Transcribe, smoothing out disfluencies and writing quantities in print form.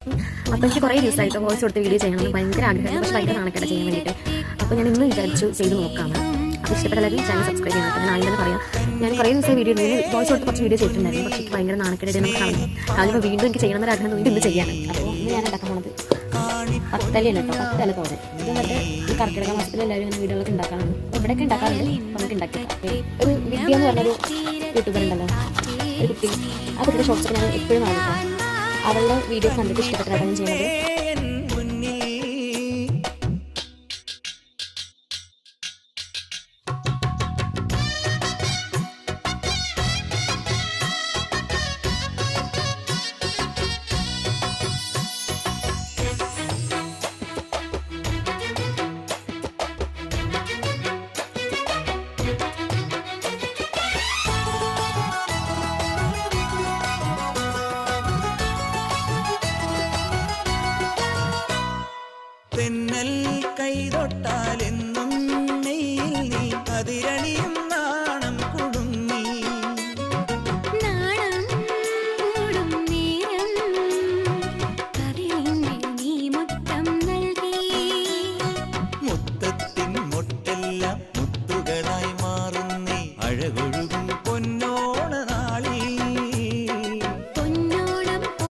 അപ്പോൾ എനിക്ക് കുറേ ദിവസമായിട്ട് വോയിസ് കൊടുത്ത് വീഡിയോ ചെയ്യണമെന്ന് ഭയങ്കര ആഗ്രഹമായിരുന്നു, പക്ഷേ ഭയങ്കര നാണക്കേട് ചെയ്യാൻ വേണ്ടിയിട്ട്. അപ്പോൾ ഞാൻ ഇന്ന് വിചാരിച്ചു ചെയ്ത് നോക്കാമെന്ന്. അപ്പോൾ ഇഷ്ടപ്പെട്ടെല്ലാവരും ചാനൽ സബ്സ്ക്രൈബ് ചെയ്യണം. അപ്പോൾ ഞാൻ ആദ്യം തന്നെ പറയാം, ഞാൻ കുറേ ദിവസം വീഡിയോ വോയിസ് കൊടുത്ത് കുറച്ച് വീഡിയോ ചെയ്തിട്ടുണ്ടായിരുന്നു, പക്ഷേ എനിക്ക് ഭയങ്കര നാണക്കേട് നമുക്ക് കാണും. അതിപ്പോൾ വീണ്ടും എനിക്ക് ചെയ്യണമെന്നൊരു ആഗ്രഹം തോന്നി ഇന്ന് ചെയ്യാനും. അപ്പോൾ ഇന്ന് ഞാൻ ഉണ്ടാക്കാൻ പോണത് പത്തലയല്ല കേട്ടോ, പത്തല തോരൻ. ഇത് എന്നിട്ട് ഈ കർക്കിടക മാസത്തിൽ എല്ലാവരും ഇങ്ങനെ വീഡിയോകളൊക്കെ ഉണ്ടാക്കാറുണ്ട്, ഇവിടെയൊക്കെ ഉണ്ടാക്കാറുണ്ട്. അപ്പോൾ നമുക്ക് ഉണ്ടാക്കിയേക്കാം. ഒരു വിദ്യ എന്ന് പറഞ്ഞൊരു യൂട്യൂബർ ഉണ്ടല്ലോ, ഒരു കുട്ടി, ആ കുട്ടിയുടെ ഷോർട്സൊക്കെ ഞാൻ എപ്പോഴും കാണും. അവളുടെ വീഡിയോസ് കണ്ടിട്ട് ഇഷ്ടപ്പെട്ടാണ് ഞാൻ ചെയ്യുന്നത്. തെന്നൽ കൈതൊട്ടാലെന്നും നെയ്യിൽ നീ അതിരണിയും